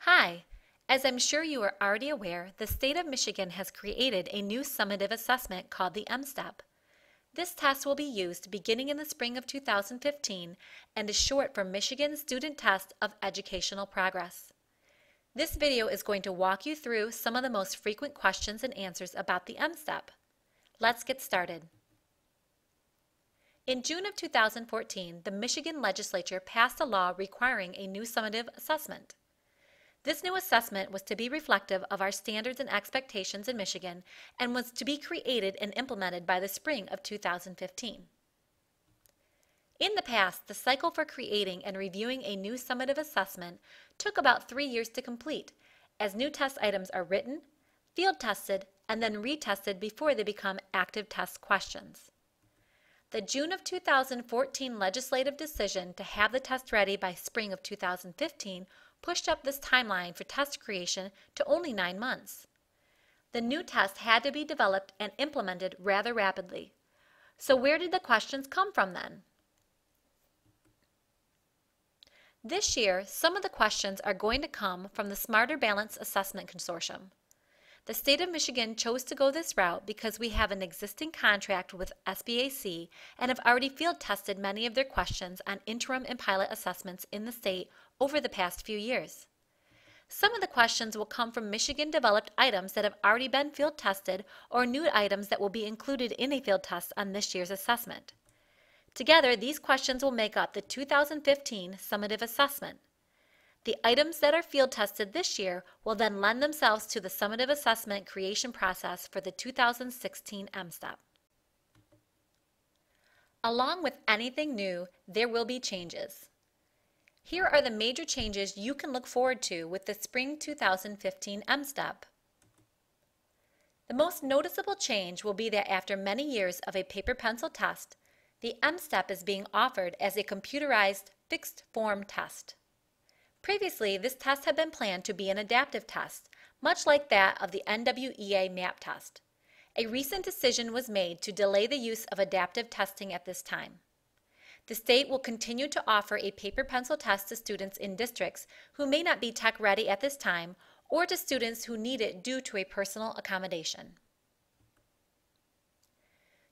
Hi! As I'm sure you are already aware, the state of Michigan has created a new summative assessment called the Mstep. This test will be used beginning in the spring of 2015 and is short for Michigan Student Test of Educational Progress. This video is going to walk you through some of the most frequent questions and answers about the Mstep. Let's get started. In June of 2014, the Michigan legislature passed a law requiring a new summative assessment. This new assessment was to be reflective of our standards and expectations in Michigan and was to be created and implemented by the spring of 2015. In the past, the cycle for creating and reviewing a new summative assessment took about 3 years to complete, as new test items are written, field tested, and then retested before they become active test questions. The June of 2014 legislative decision to have the test ready by spring of 2015 pushed up this timeline for test creation to only 9 months. The new test had to be developed and implemented rather rapidly. So where did the questions come from then? This year, some of the questions are going to come from the Smarter Balance Assessment Consortium. The state of Michigan chose to go this route because we have an existing contract with SBAC and have already field tested many of their questions on interim and pilot assessments in the state over the past few years. Some of the questions will come from Michigan-developed items that have already been field tested or new items that will be included in a field test on this year's assessment. Together, these questions will make up the 2015 summative assessment. The items that are field tested this year will then lend themselves to the summative assessment creation process for the 2016 Mstep. Along with anything new, there will be changes. Here are the major changes you can look forward to with the spring 2015 Mstep. The most noticeable change will be that after many years of a paper-pencil test, the Mstep is being offered as a computerized fixed-form test. Previously, this test had been planned to be an adaptive test, much like that of the NWEA MAP test. A recent decision was made to delay the use of adaptive testing at this time. The state will continue to offer a paper-pencil test to students in districts who may not be tech-ready at this time or to students who need it due to a personal accommodation.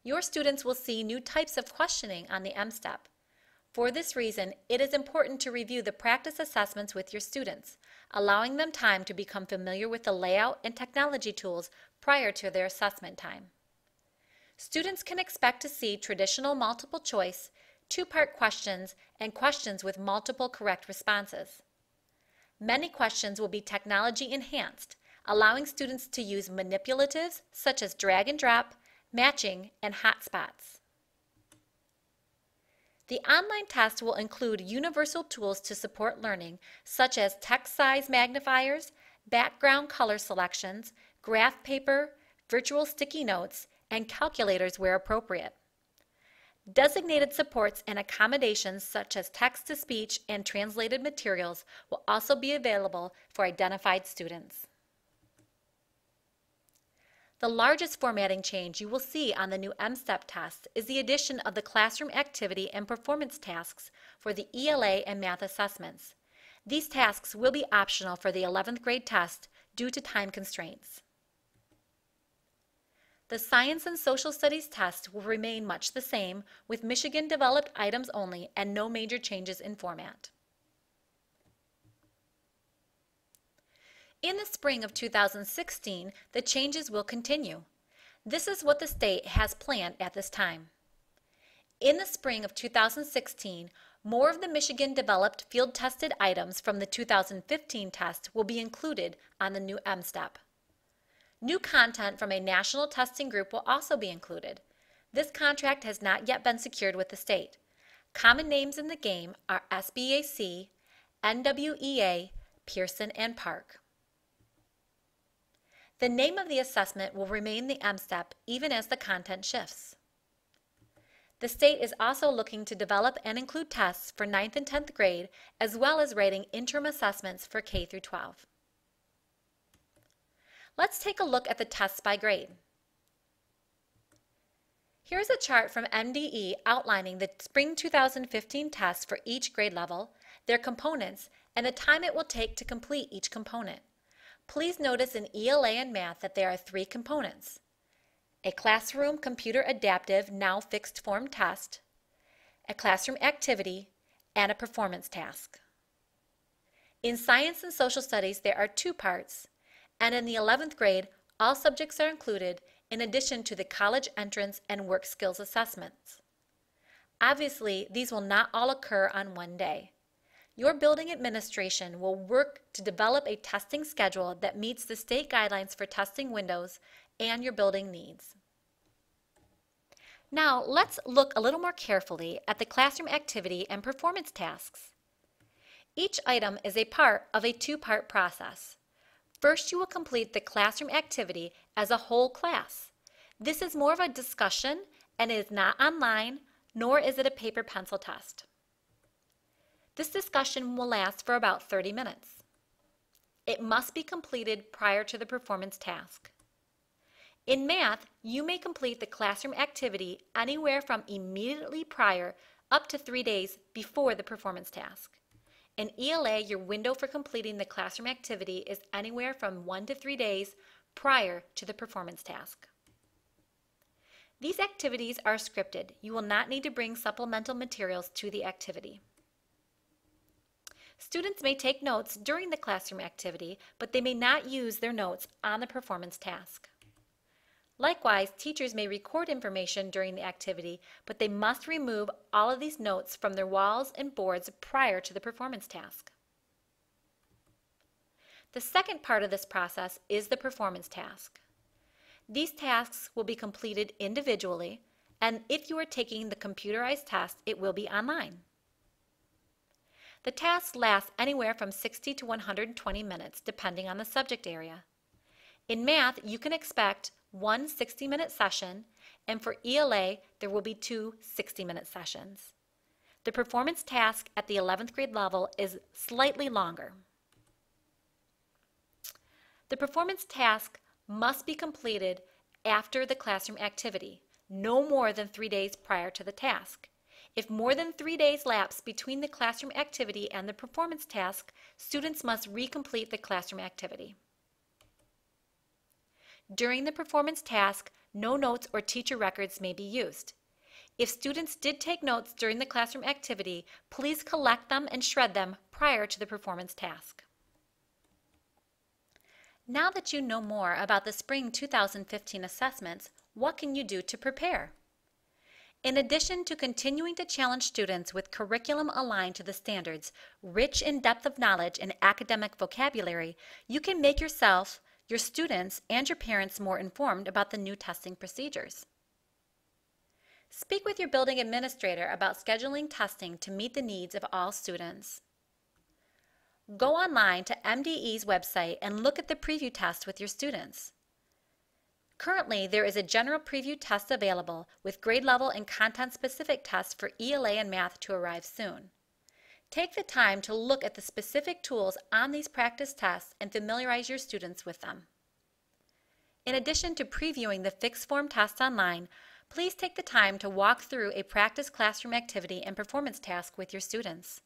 Your students will see new types of questioning on the Mstep. For this reason, it is important to review the practice assessments with your students, allowing them time to become familiar with the layout and technology tools prior to their assessment time. Students can expect to see traditional multiple choice, two-part questions, and questions with multiple correct responses. Many questions will be technology enhanced, allowing students to use manipulatives such as drag and drop, matching, and hotspots. The online test will include universal tools to support learning, such as text size magnifiers, background color selections, graph paper, virtual sticky notes, and calculators where appropriate. Designated supports and accommodations such as text-to-speech and translated materials will also be available for identified students. The largest formatting change you will see on the new Mstep test is the addition of the classroom activity and performance tasks for the ELA and math assessments. These tasks will be optional for the 11th grade test due to time constraints. The Science and Social Studies test will remain much the same, with Michigan-developed items only and no major changes in format. In the spring of 2016, the changes will continue. This is what the state has planned at this time. In the spring of 2016, more of the Michigan-developed field-tested items from the 2015 test will be included on the new Mstep. New content from a national testing group will also be included. This contract has not yet been secured with the state. Common names in the game are SBAC, NWEA, Pearson, and Park. The name of the assessment will remain the Mstep even as the content shifts. The state is also looking to develop and include tests for 9th and 10th grade, as well as writing interim assessments for K through 12. Let's take a look at the tests by grade. Here's a chart from MDE outlining the spring 2015 tests for each grade level, their components, and the time it will take to complete each component. Please notice in ELA and Math that there are 3 components: a classroom computer adaptive now fixed form test, a classroom activity, and a performance task. In Science and Social Studies there are 2 parts, and in the 11th grade all subjects are included in addition to the college entrance and work skills assessments. Obviously, these will not all occur on one day. Your building administration will work to develop a testing schedule that meets the state guidelines for testing windows and your building needs. Now, let's look a little more carefully at the classroom activity and performance tasks. Each item is a part of a 2-part process. First, you will complete the classroom activity as a whole class. This is more of a discussion and is not online, nor is it a paper pencil test. This discussion will last for about 30 minutes. It must be completed prior to the performance task. In Math, you may complete the classroom activity anywhere from immediately prior up to 3 days before the performance task. In ELA, your window for completing the classroom activity is anywhere from 1 to 3 days prior to the performance task. These activities are scripted. You will not need to bring supplemental materials to the activity. Students may take notes during the classroom activity, but they may not use their notes on the performance task. Likewise, teachers may record information during the activity, but they must remove all of these notes from their walls and boards prior to the performance task. The second part of this process is the performance task. These tasks will be completed individually, and if you are taking the computerized test, it will be online. The task lasts anywhere from 60 to 120 minutes, depending on the subject area. In Math, you can expect 1 60-minute session, and for ELA, there will be 2 60-minute sessions. The performance task at the 11th grade level is slightly longer. The performance task must be completed after the classroom activity, no more than 3 days prior to the task. If more than 3 days lapse between the classroom activity and the performance task, students must recomplete the classroom activity. During the performance task, no notes or teacher records may be used. If students did take notes during the classroom activity, please collect them and shred them prior to the performance task. Now that you know more about the Spring 2015 assessments, what can you do to prepare? In addition to continuing to challenge students with curriculum aligned to the standards, rich in depth of knowledge and academic vocabulary, you can make yourself, your students, and your parents more informed about the new testing procedures. Speak with your building administrator about scheduling testing to meet the needs of all students. Go online to MDE's website and look at the preview test with your students. Currently, there is a general preview test available with grade level and content-specific tests for ELA and Math to arrive soon. Take the time to look at the specific tools on these practice tests and familiarize your students with them. In addition to previewing the fixed form test online, please take the time to walk through a practice classroom activity and performance task with your students.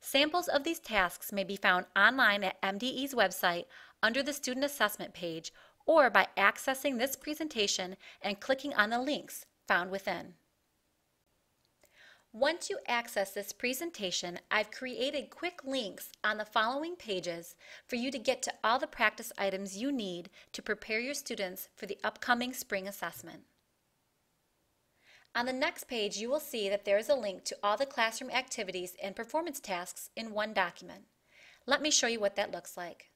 Samples of these tasks may be found online at MDE's website under the Student Assessment page or by accessing this presentation and clicking on the links found within. Once you access this presentation, I've created quick links on the following pages for you to get to all the practice items you need to prepare your students for the upcoming spring assessment. On the next page, you will see that there is a link to all the classroom activities and performance tasks in one document. Let me show you what that looks like.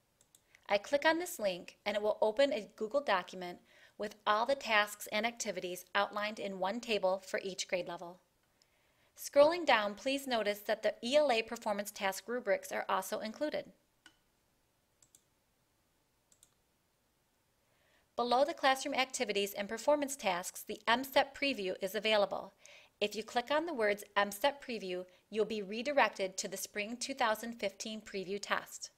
I click on this link and it will open a Google document with all the tasks and activities outlined in one table for each grade level. Scrolling down, please notice that the ELA performance task rubrics are also included. Below the classroom activities and performance tasks, the Mstep preview is available. If you click on the words Mstep preview, you'll be redirected to the Spring 2015 preview test.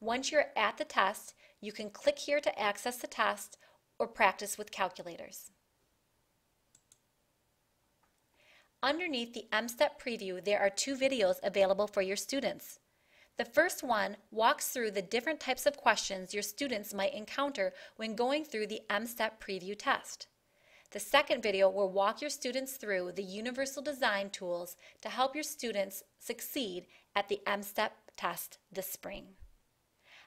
Once you're at the test, you can click here to access the test or practice with calculators. Underneath the Mstep preview, there are 2 videos available for your students. The first one walks through the different types of questions your students might encounter when going through the Mstep preview test. The second video will walk your students through the universal design tools to help your students succeed at the Mstep test this spring.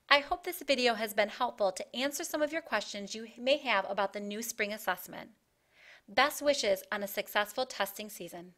I hope this video has been helpful to answer some of your questions you may have about the new spring assessment. Best wishes on a successful testing season.